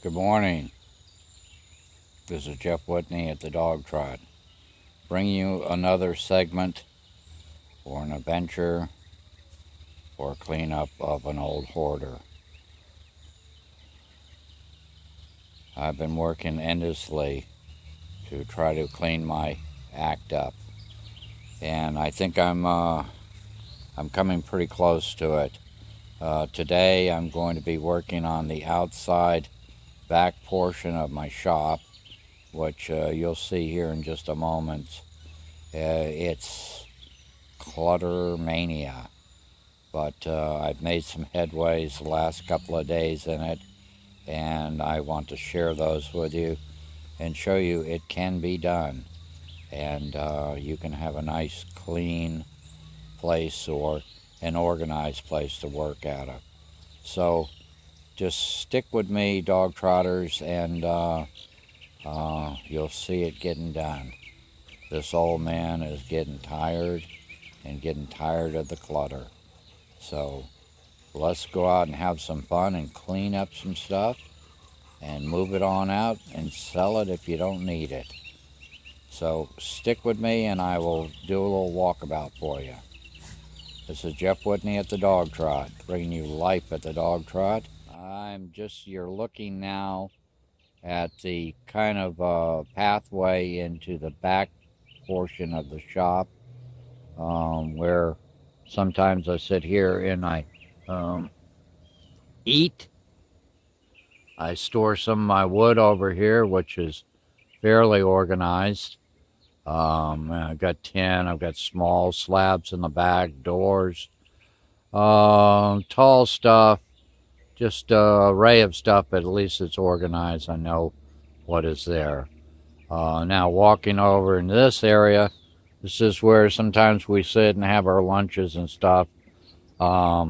Good morning. This is Jeff Whitney at the Dogtrot, bringing you another segment for an adventure or cleanup of an old hoarder. I've been working endlessly to try to clean my act up, and I think I'm coming pretty close to it. Today I'm going to be working on the outside back portion of my shop, which you'll see here in just a moment. It's clutter mania, but I've made some headways the last couple of days in it, and I want to share those with you and show you it can be done, and you can have a nice clean place or an organized place to work out of. So just stick with me, dog trotters, and you'll see it getting done. This old man is getting tired and getting tired of the clutter. So let's go out and have some fun and clean up some stuff and move it on out and sell it if you don't need it. So stick with me and I will do a little walkabout for you. This is Jeff Whitney at the Dogtrot, bringing you life at the Dogtrot. You're looking now at the kind of pathway into the back portion of the shop, where sometimes I sit here and I eat. I store some of my wood over here, which is fairly organized. I've got tin, I've got small slabs in the back, doors, tall stuff, just an array of stuff, but at least it's organized. I know what is there. Now walking over in this area, this is where sometimes we sit and have our lunches and stuff. I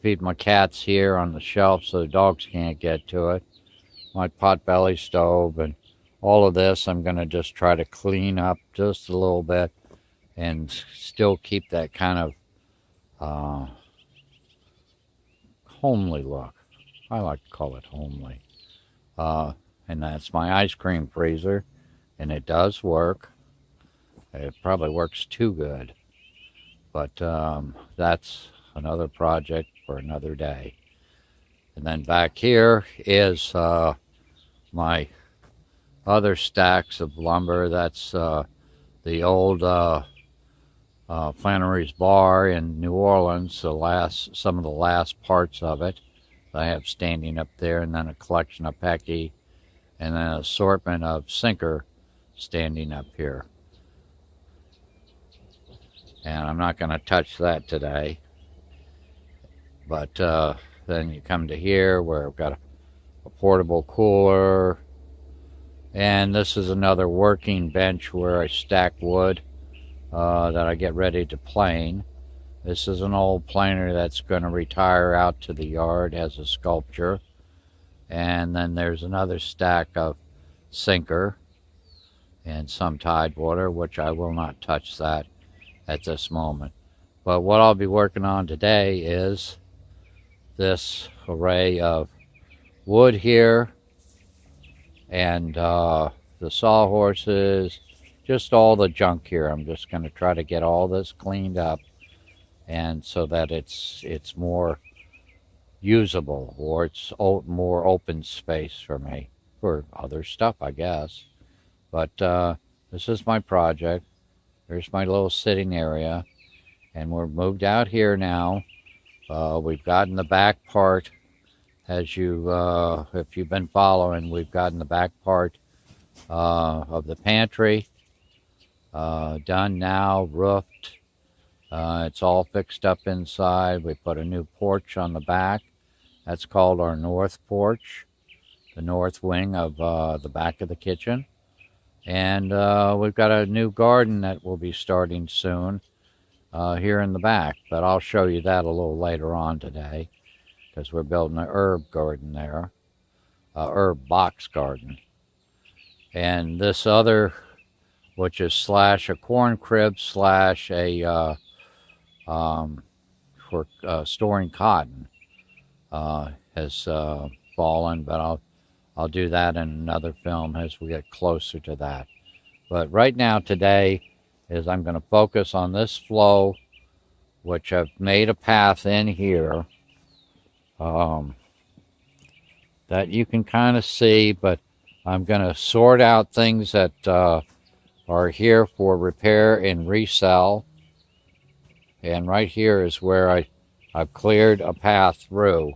feed my cats here on the shelf so the dogs can't get to it. My potbelly stove and all of this I'm going to just try to clean up just a little bit and still keep that kind of homely look. I like to call it homely. And that's my ice cream freezer, and it does work. It probably works too good, but that's another project for another day. And then back here is my other stacks of lumber. That's the old Flannery's Bar in New Orleans, some of the last parts of it I have standing up there, and then a collection of Pecky, and then an assortment of sinker standing up here. And I'm not going to touch that today. But then you come to here where I've got a portable cooler. And this is another working bench where I stack wood that I get ready to plane. This is an old planer that's going to retire out to the yard as a sculpture. And then there's another stack of sinker and some Tidewater, which I will not touch that at this moment. But what I'll be working on today is this array of wood here and the sawhorses, just all the junk here. I'm just going to try to get all this cleaned up, and so that it's more usable, or it's more open space for me for other stuff, I guess. But this is my project. There's my little sitting area, and we're moved out here now. We've gotten the back part, as if you've been following, we've gotten the back part of the pantry done now, roofed. It's all fixed up inside. We put a new porch on the back. That's called our north porch, the north wing of the back of the kitchen. And we've got a new garden that will be starting soon here in the back. But I'll show you that a little later on today, because we're building an herb garden there, herb box garden. And this other, which is slash a corn crib slash a for storing cotton, has fallen, but I'll do that in another film as we get closer to that. But right now today is I'm going to focus on this flow, which I've made a path in here that you can kind of see, but I'm going to sort out things that are here for repair and resell. And right here is where I've cleared a path through.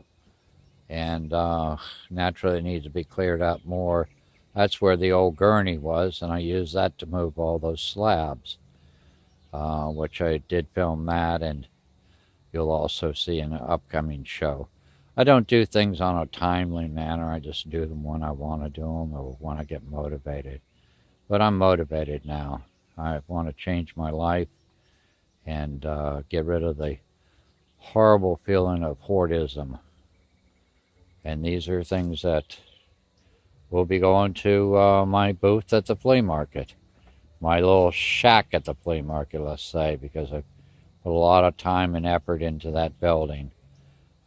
And naturally it needs to be cleared up more. That's where the old gurney was, and I used that to move all those slabs, which I did film that, and you'll also see in an upcoming show. I don't do things on a timely manner. I just do them when I want to do them or when I get motivated. But I'm motivated now. I want to change my life and get rid of the horrible feeling of hoardism. And these are things that will be going to my booth at the flea market. My little shack at the flea market, let's say, because I put a lot of time and effort into that building.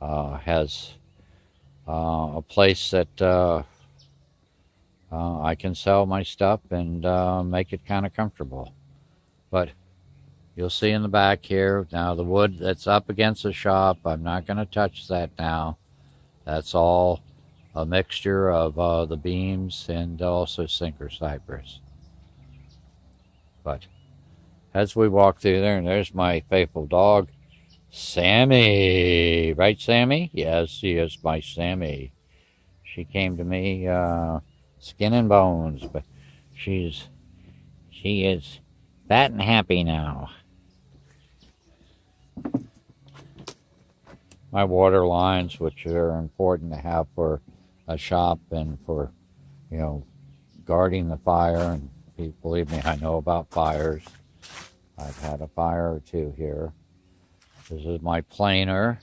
Has a place that I can sell my stuff and make it kind of comfortable. But you'll see in the back here, now the wood that's up against the shop, I'm not going to touch that now. That's all a mixture of the beams and also sinker cypress. But as we walk through there, and there's my faithful dog, Sammy. Right, Sammy? Yes, she is my Sammy. She came to me skin and bones, but she is fat and happy now. My water lines, which are important to have for a shop and for, guarding the fire. And believe me, I know about fires. I've had a fire or two here. This is my planer,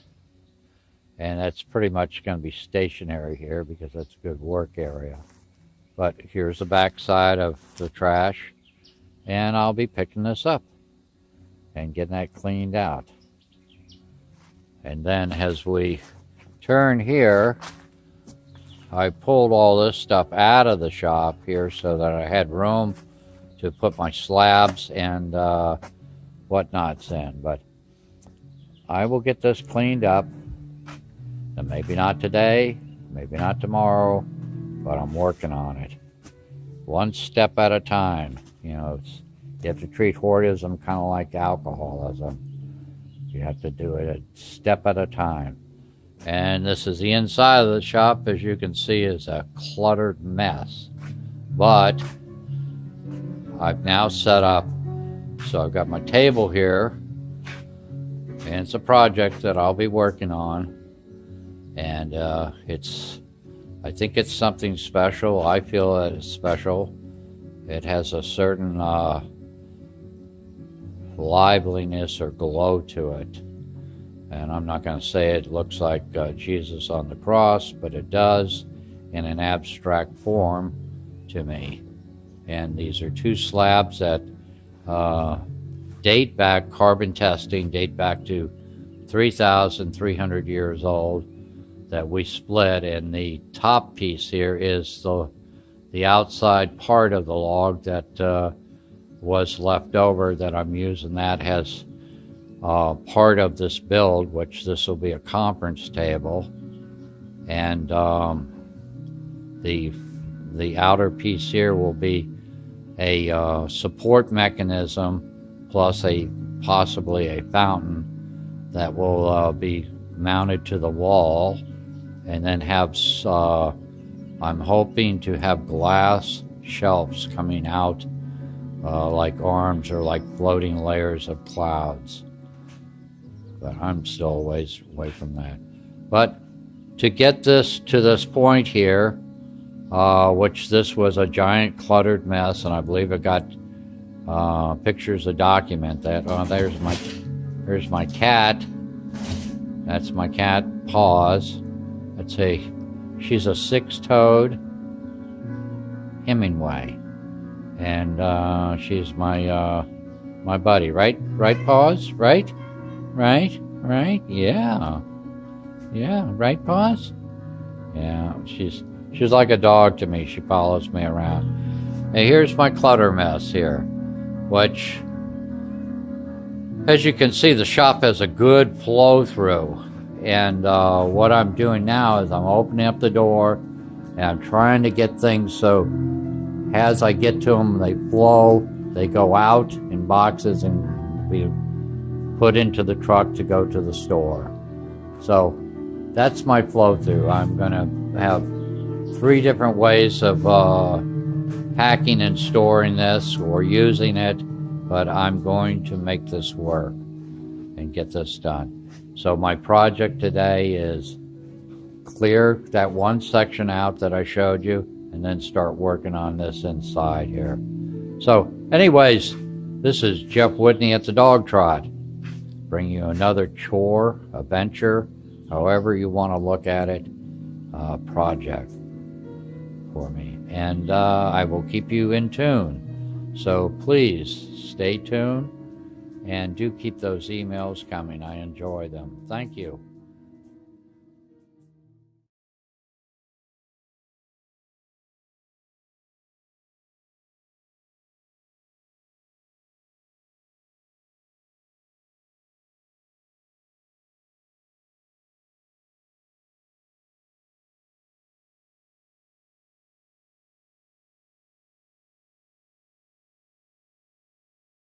and that's pretty much going to be stationary here because that's a good work area. But here's the back side of the trash, and I'll be picking this up and getting that cleaned out. And then as we turn here, I pulled all this stuff out of the shop here so that I had room to put my slabs and whatnots in. But I will get this cleaned up, and maybe not today, maybe not tomorrow, but I'm working on it. One step at a time. You have to treat hoardism kind of like alcoholism. You have to do it a step at a time. And this is the inside of the shop, as you can see, is a cluttered mess. But I've now set up, so I've got my table here, and it's a project that I'll be working on. And I think it's something special. I feel that it's special. It has a certain liveliness or glow to it. And I'm not going to say it looks like Jesus on the cross, but it does in an abstract form to me. And these are two slabs that date back, carbon testing, date back to 3,300 years old, that we split. And the top piece here is the outside part of the log that was left over that I'm using. That has part of this build, which this will be a conference table, and the outer piece here will be a support mechanism plus possibly a fountain that will be mounted to the wall, and then have I'm hoping to have glass shelves coming out like arms or like floating layers of clouds. But I'm still a ways away from that. But to get this to this point here, which this was a giant cluttered mess, and I believe it got pictures to document that. There's my cat. That's my cat, Paws. She's a six-toed Hemingway, and she's my buddy, right, Paws, right, yeah, right, Paws, Yeah, she's like a dog to me. She follows me around. And here's my clutter mess here, which, as you can see, the shop has a good flow through. And what I'm doing now is I'm opening up the door and I'm trying to get things so as I get to them, they flow, they go out in boxes and be put into the truck to go to the store. So that's my flow through. I'm going to have 3 different ways of packing and storing this or using it, but I'm going to make this work and get this done. So my project today is clear that one section out that I showed you and then start working on this inside here. So anyways, this is Jeff Whitney at the Dogtrot, bringing you another chore, adventure, however you want to look at it, project for me. And I will keep you in tune. So please stay tuned and do keep those emails coming. I enjoy them. Thank you.